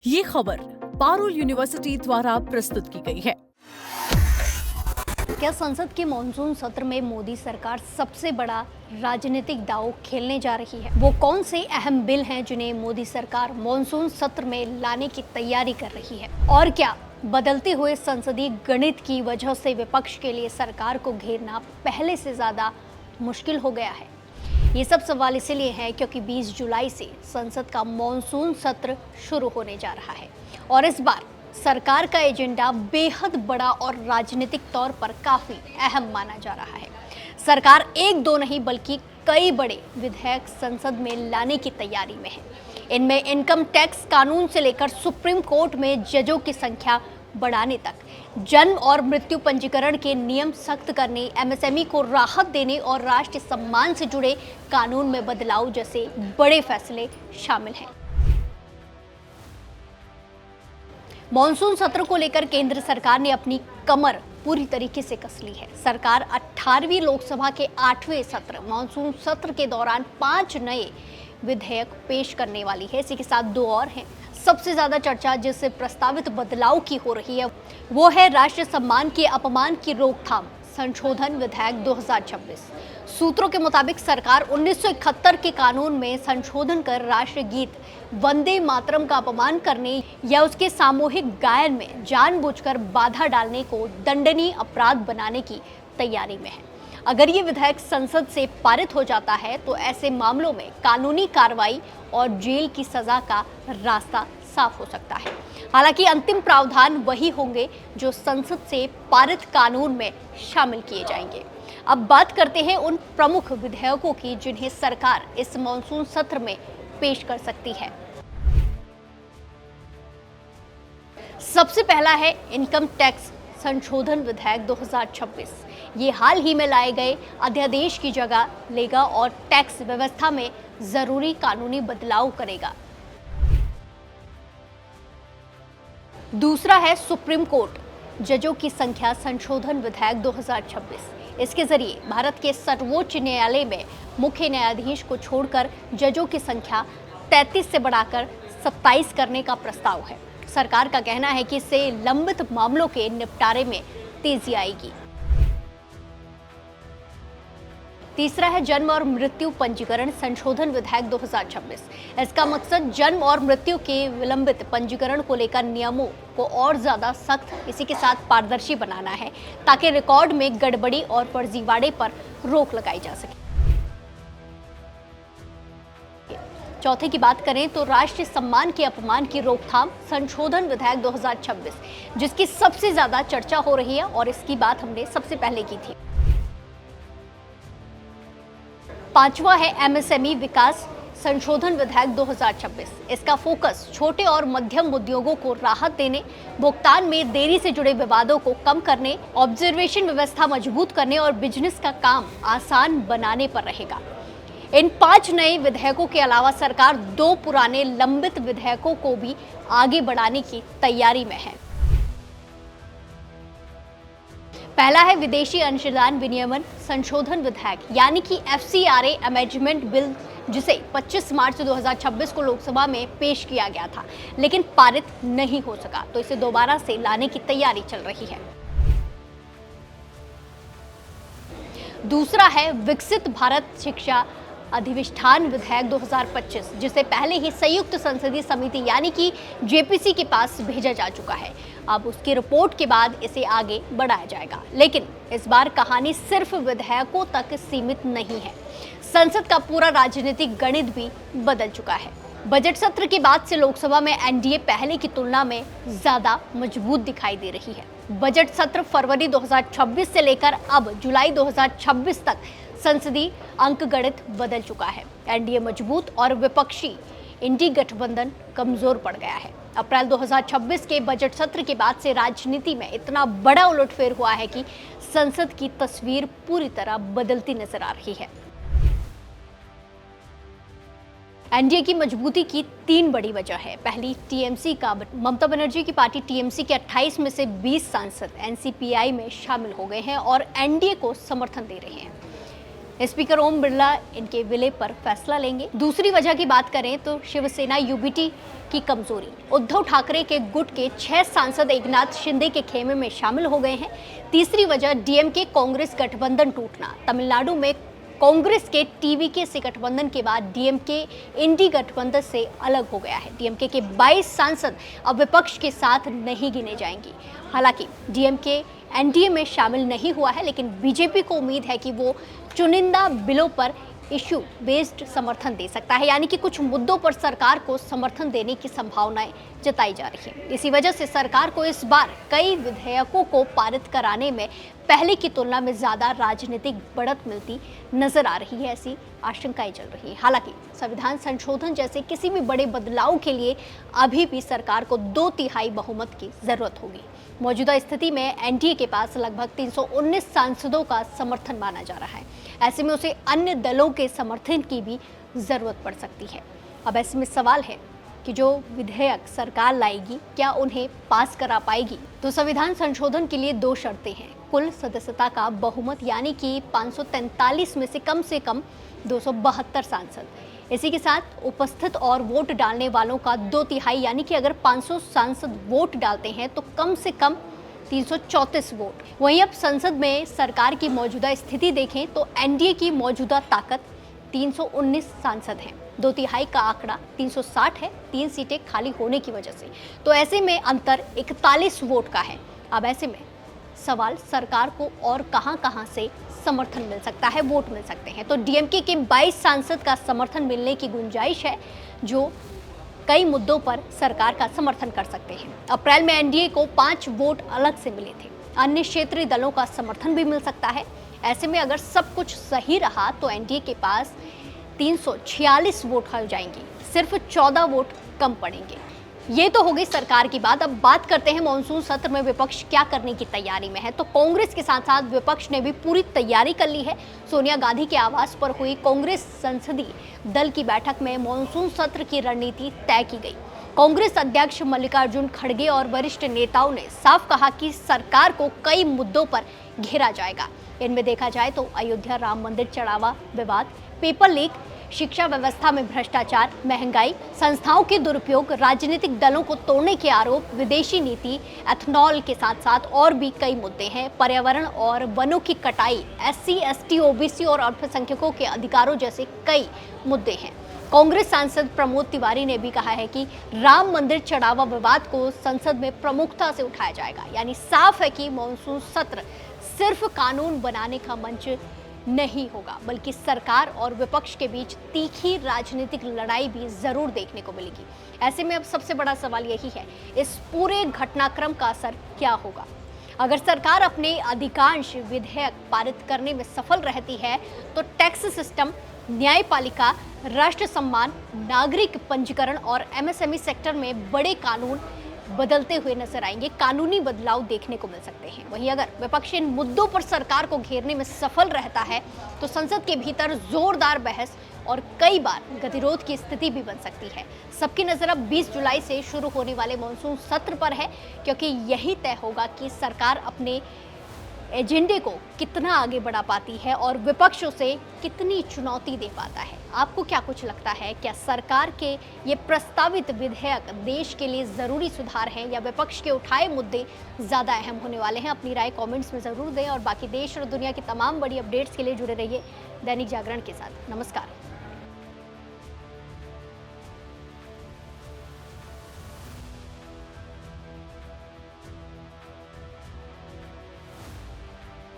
ये खबर पारुल यूनिवर्सिटी द्वारा प्रस्तुत की गई है। क्या संसद के मॉनसून सत्र में मोदी सरकार सबसे बड़ा राजनीतिक दांव खेलने जा रही है? वो कौन से अहम बिल हैं जिन्हें मोदी सरकार मॉनसून सत्र में लाने की तैयारी कर रही है? और क्या बदलते हुए संसदीय गणित की वजह से विपक्ष के लिए सरकार को घेरना पहले से ज्यादा मुश्किल हो गया है? ये सब सवाल इसलिए हैं क्योंकि 20 जुलाई से संसद का मॉनसून सत्र शुरू होने जा रहा है और इस बार सरकार का एजेंडा बेहद बड़ा और राजनीतिक तौर पर काफी अहम माना जा रहा है। सरकार एक दो नहीं बल्कि कई बड़े विधेयक संसद में लाने की तैयारी में है। इनमें इनकम टैक्स कानून से लेकर सुप्रीम कोर्ट में जजों की संख्या बढ़ाने तक, जन्म और मृत्यु पंजीकरण के नियम सख्त करने, एमएसएमई को राहत देने और राष्ट्रीय सम्मान से जुड़े कानून में बदलाव जैसे बड़े फैसले शामिल हैं। मॉनसून सत्र को लेकर केंद्र सरकार ने अपनी कमर पूरी तरीके से कस ली है। सरकार 18वीं लोकसभा के 8वें सत्र मॉनसून सत्र के दौरान 5 नए विधेयक पेश करने वाली है। इसी के साथ 2 और हैं। सबसे ज्यादा चर्चा जिस प्रस्तावित बदलाव की हो रही है वो है राष्ट्रीय सम्मान के अपमान की रोकथाम संशोधन विधेयक 2026। सूत्रों के मुताबिक सरकार 1971 के कानून में संशोधन कर राष्ट्रीय गीत वंदे मातरम का अपमान करने या उसके सामूहिक गायन में जानबूझकर बाधा डालने को दंडनीय अपराध बनाने की तैयारी में है। अगर ये विधेयक संसद से पारित हो जाता है तो ऐसे मामलों में कानूनी कार्रवाई और जेल की सजा का रास्ता साफ हो सकता है। हालांकि अंतिम प्रावधान वही होंगे जो संसद से पारित कानून में शामिल किए जाएंगे। अब बात करते हैं उन प्रमुख विधेयकों की जिन्हें सरकार इस मॉनसून सत्र में पेश कर सकती है। सबसे पहला है इनकम टैक्स संशोधन विधेयक 2026। ये हाल ही में लाए गए अध्यादेश की जगह लेगा और टैक्स व्यवस्था में जरूरी कानूनी बदलाव करेगा। दूसरा है सुप्रीम कोर्ट जजों की संख्या संशोधन विधेयक 2026। इसके जरिए भारत के सर्वोच्च न्यायालय में मुख्य न्यायाधीश को छोड़कर जजों की संख्या 33 से बढ़ाकर 27 करने का प्रस्ताव है। सरकार का कहना है कि इससे लंबित मामलों के निपटारे में तेजी आएगी। तीसरा है जन्म और मृत्यु पंजीकरण संशोधन विधेयक 2026। इसका मकसद जन्म और मृत्यु के विलंबित पंजीकरण को लेकर नियमों को और ज्यादा सख्त, इसी के साथ पारदर्शी बनाना है ताकि रिकॉर्ड में गड़बड़ी और फर्जीवाड़े पर रोक लगाई जा सके। चौथे की बात करें तो राष्ट्रीय सम्मान के अपमान की रोकथाम संशोधन विधेयक 2026, जिसकी सबसे ज्यादा चर्चा हो रही है और इसकी बात हमने सबसे पहले की थी। पांचवा है एमएसएमई विकास संशोधन विधेयक 2026। इसका फोकस छोटे और मध्यम उद्योगों को राहत देने, भुगतान में देरी से जुड़े विवादों को कम करने, ऑब्जर्वेशन व्यवस्था मजबूत करने और बिजनेस का काम आसान बनाने पर रहेगा। इन 5 नए विधेयकों के अलावा सरकार 2 पुराने लंबित विधेयकों को भी आगे बढ़ाने की तैयारी में है। पहला है विदेशी अंशदान विनियमन संशोधन विधेयक यानी कि FCRA अमेंडमेंट बिल, जिसे 25 मार्च 2026 को लोकसभा में पेश किया गया था लेकिन पारित नहीं हो सका, तो इसे दोबारा से लाने की तैयारी चल रही है। दूसरा है विकसित भारत शिक्षा अधिष्ठान विधेयक 2025, जिसे पहले ही संयुक्त संसदीय समिति यानी कि JPC के पास भेजा जा चुका है। अब उसकी रिपोर्ट के बाद इसे आगे बढ़ाया जाएगा, लेकिन इस बार कहानी सिर्फ विधेयकों तक सीमित नहीं है। संसद का पूरा राजनीतिक गणित भी बदल चुका है। बजट सत्र के बाद से लोकसभा में एनडीए पहले की तुलना में ज्यादा मजबूत दिखाई दे रही है। बजट सत्र फरवरी 2026 से लेकर अब जुलाई 2026 तक संसदीय अंक गणित बदल चुका है। एनडीए मजबूत और विपक्षी इंडी गठबंधन कमजोर पड़ गया है। अप्रैल 2026 के बजट सत्र के बाद से राजनीति में इतना बड़ा उलटफेर हुआ है कि संसद की तस्वीर पूरी तरह बदलती नजर आ रही है। एनडीए की मजबूती की 3 बड़ी वजह है। पहली, टीएमसी का ममता बनर्जी की पार्टी टीएमसी के 28 में से 20 सांसद एनसीपीआई में शामिल हो गए हैं और एनडीए को समर्थन दे रहे हैं। स्पीकर ओम बिरला इनके विलय पर फैसला लेंगे। दूसरी वजह की बात करें तो शिवसेना यूबीटी की कमजोरी। उद्धव ठाकरे के गुट के 6 सांसद एकनाथ शिंदे के खेमे में शामिल हो गए हैं। तीसरी वजह डीएमके कांग्रेस गठबंधन टूटना। तमिलनाडु में कांग्रेस के टीवीके से गठबंधन के बाद डीएमके इंडी गठबंधन से अलग हो गया है। डीएमके के 22 सांसद अब विपक्ष के साथ नहीं गिने जाएंगे। हालांकि डीएमके एनडीए में शामिल नहीं हुआ है, लेकिन बीजेपी को उम्मीद है कि वो चुनिंदा बिलों पर इश्यू बेस्ड समर्थन दे सकता है, यानी कि कुछ मुद्दों पर सरकार को समर्थन देने की संभावनाएं जताई जा रही है। इसी वजह से सरकार को इस बार कई विधेयकों को पारित कराने में पहले की तुलना में ज्यादा राजनीतिक बढ़त मिलती नजर आ रही है, ऐसी आशंकाएं चल रही है। हालांकि संविधान संशोधन जैसे किसी भी बड़े बदलाव के लिए अभी भी सरकार को 2/3 बहुमत की जरूरत होगी। मौजूदा स्थिति में एनडीए के पास लगभग 319 सांसदों का समर्थन माना जा रहा है। ऐसे में उसे अन्य दलों के समर्थन की भी जरूरत पड़ सकती है। अब ऐसे में सवाल है कि जो विधेयक सरकार लाएगी क्या उन्हें पास करा पाएगी। तो संविधान संशोधन के लिए 2 शर्तें हैं। कुल सदस्यता का बहुमत, यानी कि 543 में से कम 272 सांसद। इसी के साथ उपस्थित और वोट डालने वालों का 2/3, यानी कि अगर 500 सांसद वोट डालते हैं तो कम से कम 334 वोट। वहीं अब संसद में सरकार की मौजूदा स्थिति देखें तो एनडीए की मौजूदा ताकत 319 सांसद हैं। 2/3 का आंकड़ा 360 है, 3 सीटें खाली होने की वजह से। तो ऐसे में अंतर 41 वोट का है। अब ऐसे में सवाल सरकार को और कहां से समर्थन मिल सकता है, वोट मिल सकते हैं। तो डीएमके के 22 सांसद का समर्थन मिलने की गुंजाइश है, जो कई मुद्दों पर सरकार का समर्थन कर सकते हैं। अप्रैल में एनडीए को 5 वोट अलग से मिले थे। अन्य क्षेत्रीय दलों का समर्थन भी मिल सकता है। ऐसे में अगर सब कुछ सही रहा तो एनडीए के पास 346 वोट हो जाएंगे, सिर्फ 14 वोट कम पड़ेंगे। ये तो हो गई सरकार की बात। अब बात करते हैं मॉनसून सत्र में विपक्ष क्या करने की तैयारी में है। तो कांग्रेस के साथ साथ विपक्ष ने भी पूरी तैयारी कर ली है। सोनिया गांधी के आवास पर हुई कांग्रेस संसदीय दल की बैठक में मॉनसून सत्र की रणनीति तय की गई। कांग्रेस अध्यक्ष मल्लिकार्जुन खड़गे और वरिष्ठ नेताओं ने साफ कहा कि सरकार को कई मुद्दों पर घेरा जाएगा। इनमें देखा जाए तो अयोध्या राम मंदिर चढ़ावा विवाद, पेपर लीक, शिक्षा व्यवस्था में भ्रष्टाचार, महंगाई, संस्थाओं के दुरुपयोग, राजनीतिक दलों को तोड़ने के आरोप, विदेशी नीति, एथनॉल के साथ साथ और भी कई मुद्दे हैं। पर्यावरण और वनों की कटाई, एससी, एसटी, ओबीसी और अल्पसंख्यकों के अधिकारों जैसे कई मुद्दे हैं। कांग्रेस सांसद प्रमोद तिवारी ने भी कहा है कि राम मंदिर चढ़ावा विवाद को संसद में प्रमुखता से उठाया जाएगा। यानी साफ है कि मॉनसून सत्र सिर्फ कानून बनाने का मंच नहीं होगा, बल्कि सरकार और विपक्ष के बीच तीखी राजनीतिक लड़ाई भी जरूर देखने को मिलेगी। ऐसे में अब सबसे बड़ा सवाल यही है, इस पूरे घटनाक्रम का असर क्या होगा। अगर सरकार अपने अधिकांश विधेयक पारित करने में सफल रहती है तो टैक्स सिस्टम, न्यायपालिका, राष्ट्र सम्मान, नागरिक पंजीकरण और एमएसएमई सेक्टर में बड़े कानून बदलते हुए नजर आएंगे, कानूनी बदलाव देखने को मिल सकते हैं। वहीं अगर विपक्ष इन मुद्दों पर सरकार को घेरने में सफल रहता है तो संसद के भीतर जोरदार बहस और कई बार गतिरोध की स्थिति भी बन सकती है। सबकी नजर अब 20 जुलाई से शुरू होने वाले मॉनसून सत्र पर है, क्योंकि यही तय होगा कि सरकार अपने एजेंडे को कितना आगे बढ़ा पाती है और विपक्ष उसे कितनी चुनौती दे पाता है। आपको क्या कुछ लगता है, क्या सरकार के ये प्रस्तावित विधेयक देश के लिए ज़रूरी सुधार हैं या विपक्ष के उठाए मुद्दे ज़्यादा अहम होने वाले हैं? अपनी राय कमेंट्स में ज़रूर दें और बाकी देश और दुनिया की तमाम बड़ी अपडेट्स के लिए जुड़े रहिए दैनिक जागरण के साथ। नमस्कार।